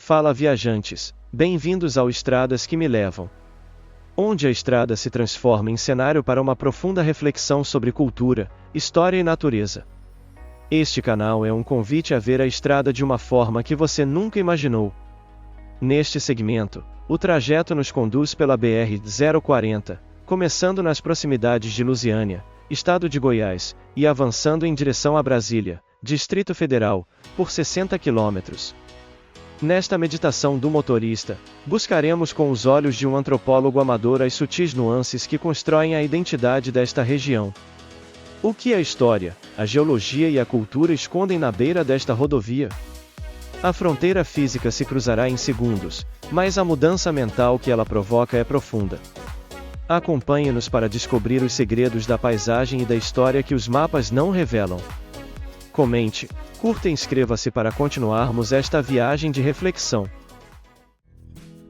Fala viajantes, bem-vindos ao Estradas que me levam. Onde a estrada se transforma em cenário para uma profunda reflexão sobre cultura, história e natureza. Este canal é um convite a ver a estrada de uma forma que você nunca imaginou. Neste segmento, o trajeto nos conduz pela BR-040, começando nas proximidades de Lusiânia, estado de Goiás, e avançando em direção a Brasília, Distrito Federal, por 60 quilômetros. Nesta meditação do motorista, buscaremos com os olhos de um antropólogo amador as sutis nuances que constroem a identidade desta região. O que a história, a geologia e a cultura escondem na beira desta rodovia? A fronteira física se cruzará em segundos, mas a mudança mental que ela provoca é profunda. Acompanhe-nos para descobrir os segredos da paisagem e da história que os mapas não revelam. Comente, curta e inscreva-se para continuarmos esta viagem de reflexão.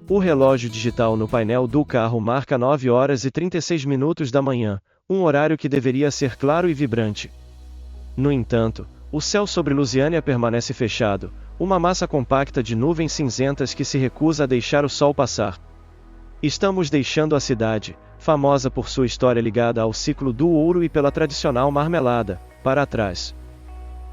O relógio digital no painel do carro marca 9 horas e 36 minutos da manhã, um horário que deveria ser claro e vibrante. No entanto, o céu sobre Lusiânia permanece fechado, uma massa compacta de nuvens cinzentas que se recusa a deixar o sol passar. Estamos deixando a cidade, famosa por sua história ligada ao ciclo do ouro e pela tradicional marmelada, para trás.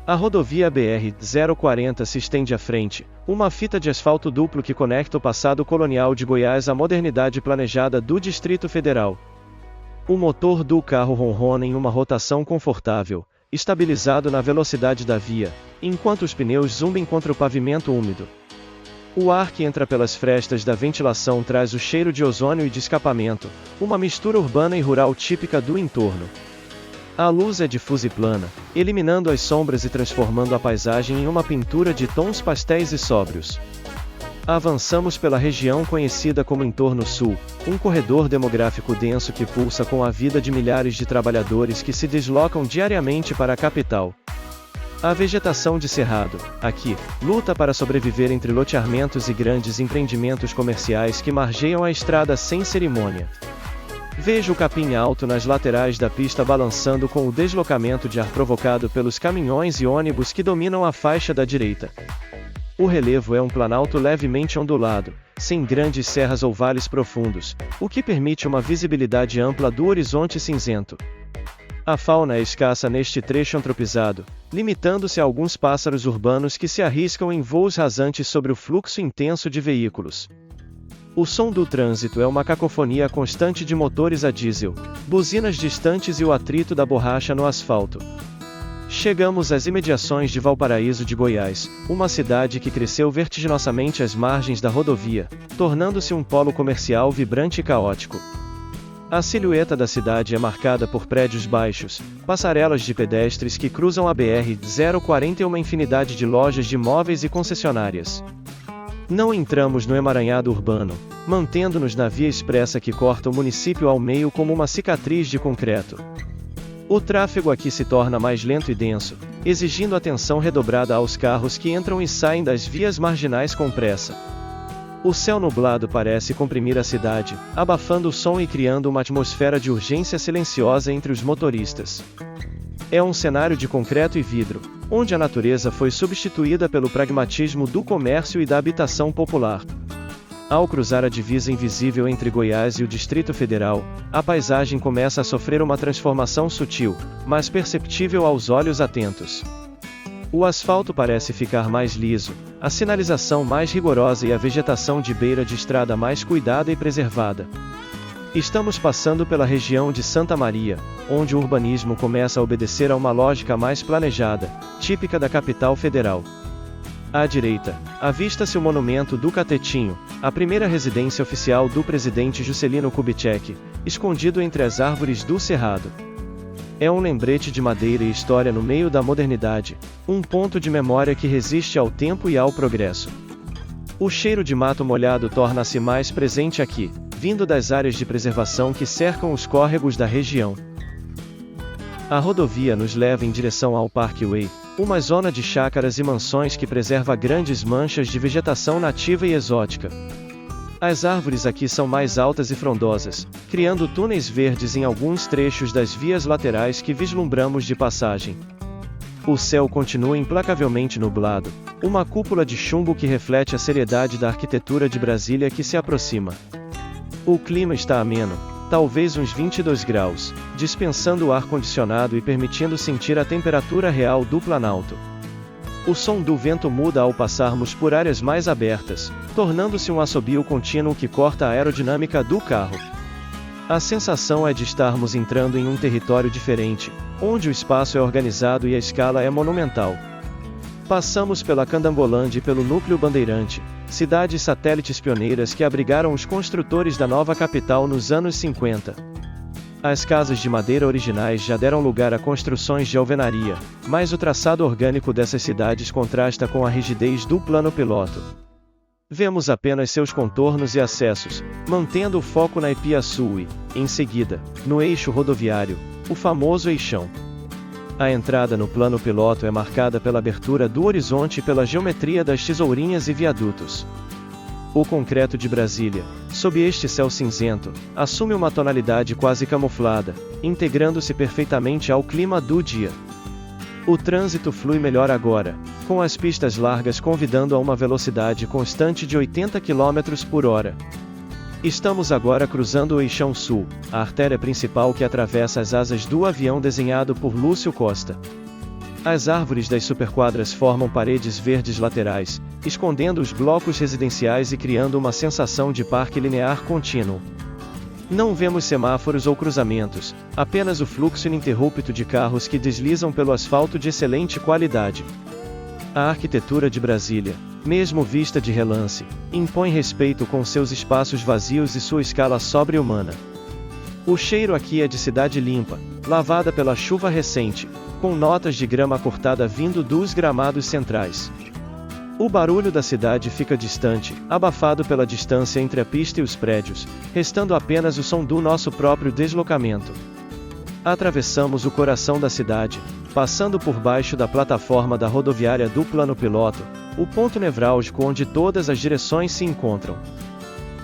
A rodovia BR-040 se estende à frente, uma fita de asfalto duplo que conecta o passado colonial de Goiás à modernidade planejada do Distrito Federal. O motor do carro ronrona em uma rotação confortável, estabilizado na velocidade da via, enquanto os pneus zumbem contra o pavimento úmido. O ar que entra pelas frestas da ventilação traz o cheiro de ozônio e de escapamento, uma mistura urbana e rural típica do entorno. A luz é difusa e plana, eliminando as sombras e transformando a paisagem em uma pintura de tons pastéis e sóbrios. Avançamos pela região conhecida como Entorno Sul, um corredor demográfico denso que pulsa com a vida de milhares de trabalhadores que se deslocam diariamente para a capital. A vegetação de cerrado, aqui, luta para sobreviver entre loteamentos e grandes empreendimentos comerciais que margeiam a estrada sem cerimônia. Veja o capim alto nas laterais da pista balançando com o deslocamento de ar provocado pelos caminhões e ônibus que dominam a faixa da direita. O relevo é um planalto levemente ondulado, sem grandes serras ou vales profundos, o que permite uma visibilidade ampla do horizonte cinzento. A fauna é escassa neste trecho antropizado, limitando-se a alguns pássaros urbanos que se arriscam em voos rasantes sobre o fluxo intenso de veículos. O som do trânsito é uma cacofonia constante de motores a diesel, buzinas distantes e o atrito da borracha no asfalto. Chegamos às imediações de Valparaíso de Goiás, uma cidade que cresceu vertiginosamente às margens da rodovia, tornando-se um polo comercial vibrante e caótico. A silhueta da cidade é marcada por prédios baixos, passarelas de pedestres que cruzam a BR-040 e uma infinidade de lojas de móveis e concessionárias. Não entramos no emaranhado urbano, mantendo-nos na via expressa que corta o município ao meio como uma cicatriz de concreto. O tráfego aqui se torna mais lento e denso, exigindo atenção redobrada aos carros que entram e saem das vias marginais com pressa. O céu nublado parece comprimir a cidade, abafando o som e criando uma atmosfera de urgência silenciosa entre os motoristas. É um cenário de concreto e vidro, onde a natureza foi substituída pelo pragmatismo do comércio e da habitação popular. Ao cruzar a divisa invisível entre Goiás e o Distrito Federal, a paisagem começa a sofrer uma transformação sutil, mas perceptível aos olhos atentos. O asfalto parece ficar mais liso, a sinalização mais rigorosa e a vegetação de beira de estrada mais cuidada e preservada. Estamos passando pela região de Santa Maria, onde o urbanismo começa a obedecer a uma lógica mais planejada, típica da capital federal. À direita, avista-se o monumento do Catetinho, a primeira residência oficial do presidente Juscelino Kubitschek, escondido entre as árvores do cerrado. É um lembrete de madeira e história no meio da modernidade, um ponto de memória que resiste ao tempo e ao progresso. O cheiro de mato molhado torna-se mais presente aqui, vindo das áreas de preservação que cercam os córregos da região. A rodovia nos leva em direção ao Parkway, uma zona de chácaras e mansões que preserva grandes manchas de vegetação nativa e exótica. As árvores aqui são mais altas e frondosas, criando túneis verdes em alguns trechos das vias laterais que vislumbramos de passagem. O céu continua implacavelmente nublado, uma cúpula de chumbo que reflete a seriedade da arquitetura de Brasília que se aproxima. O clima está ameno, talvez uns 22 graus, dispensando o ar-condicionado e permitindo sentir a temperatura real do Planalto. O som do vento muda ao passarmos por áreas mais abertas, tornando-se um assobio contínuo que corta a aerodinâmica do carro. A sensação é de estarmos entrando em um território diferente, onde o espaço é organizado e a escala é monumental. Passamos pela Candangolândia e pelo Núcleo Bandeirante, cidades satélites pioneiras que abrigaram os construtores da nova capital nos anos 50. As casas de madeira originais já deram lugar a construções de alvenaria, mas o traçado orgânico dessas cidades contrasta com a rigidez do plano piloto. Vemos apenas seus contornos e acessos, mantendo o foco na Ipiaçu e, em seguida, no eixo rodoviário, o famoso eixão. A entrada no plano piloto é marcada pela abertura do horizonte e pela geometria das tesourinhas e viadutos. O concreto de Brasília, sob este céu cinzento, assume uma tonalidade quase camuflada, integrando-se perfeitamente ao clima do dia. O trânsito flui melhor agora, com as pistas largas convidando a uma velocidade constante de 80 km por hora. Estamos agora cruzando o Eixão Sul, a artéria principal que atravessa as asas do avião desenhado por Lúcio Costa. As árvores das superquadras formam paredes verdes laterais, escondendo os blocos residenciais e criando uma sensação de parque linear contínuo. Não vemos semáforos ou cruzamentos, apenas o fluxo ininterrupto de carros que deslizam pelo asfalto de excelente qualidade. A arquitetura de Brasília, mesmo vista de relance, impõe respeito com seus espaços vazios e sua escala sobre-humana. O cheiro aqui é de cidade limpa, lavada pela chuva recente, com notas de grama cortada vindo dos gramados centrais. O barulho da cidade fica distante, abafado pela distância entre a pista e os prédios, restando apenas o som do nosso próprio deslocamento. Atravessamos o coração da cidade, passando por baixo da plataforma da rodoviária do plano piloto, o ponto nevrálgico onde todas as direções se encontram.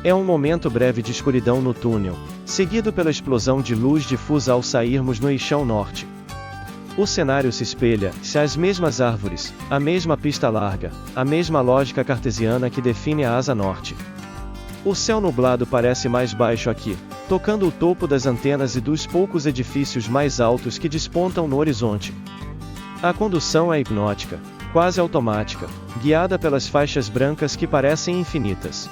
É um momento breve de escuridão no túnel, seguido pela explosão de luz difusa ao sairmos no eixão norte. O cenário se espelha, se as mesmas árvores, a mesma pista larga, a mesma lógica cartesiana que define a asa norte. O céu nublado parece mais baixo aqui, tocando o topo das antenas e dos poucos edifícios mais altos que despontam no horizonte. A condução é hipnótica, quase automática, guiada pelas faixas brancas que parecem infinitas.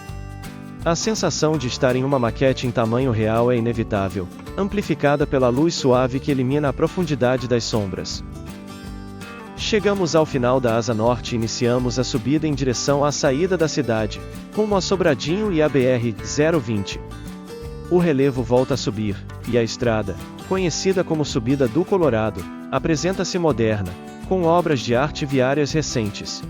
A sensação de estar em uma maquete em tamanho real é inevitável, amplificada pela luz suave que elimina a profundidade das sombras. Chegamos ao final da asa norte e iniciamos a subida em direção à saída da cidade, rumo a Sobradinho e a BR-020. O relevo volta a subir, e a estrada, conhecida como Subida do Colorado, apresenta-se moderna, com obras de arte viárias recentes.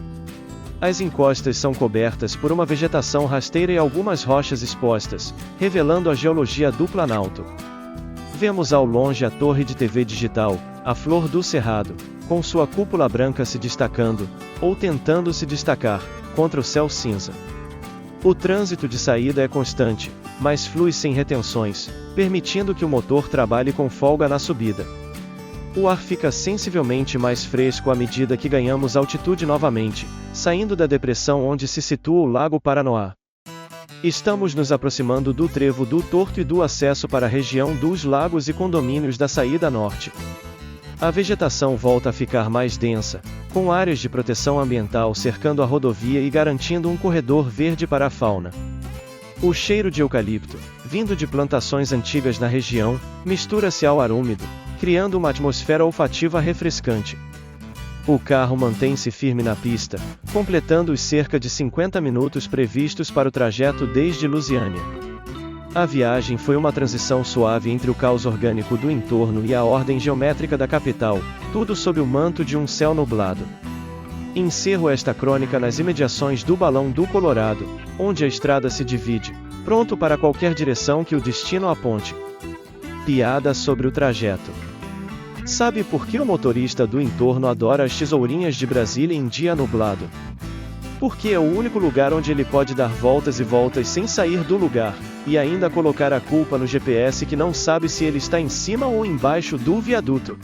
As encostas são cobertas por uma vegetação rasteira e algumas rochas expostas, revelando a geologia do Planalto. Vemos ao longe a torre de TV digital, a Flor do Cerrado, com sua cúpula branca se destacando, ou tentando se destacar, contra o céu cinza. O trânsito de saída é constante, mas flui sem retenções, permitindo que o motor trabalhe com folga na subida. O ar fica sensivelmente mais fresco à medida que ganhamos altitude novamente, saindo da depressão onde se situa o Lago Paranoá. Estamos nos aproximando do trevo do Torto e do acesso para a região dos lagos e condomínios da saída norte. A vegetação volta a ficar mais densa, com áreas de proteção ambiental cercando a rodovia e garantindo um corredor verde para a fauna. O cheiro de eucalipto, vindo de plantações antigas na região, mistura-se ao ar úmido, criando uma atmosfera olfativa refrescante. O carro mantém-se firme na pista, completando os cerca de 50 minutos previstos para o trajeto desde Lusiânia. A viagem foi uma transição suave entre o caos orgânico do entorno e a ordem geométrica da capital, tudo sob o manto de um céu nublado. Encerro esta crônica nas imediações do Balão do Colorado, onde a estrada se divide, pronto para qualquer direção que o destino aponte. Piada sobre o trajeto. Sabe por que o motorista do entorno adora as tesourinhas de Brasília em dia nublado? Porque é o único lugar onde ele pode dar voltas e voltas sem sair do lugar, e ainda colocar a culpa no GPS que não sabe se ele está em cima ou embaixo do viaduto.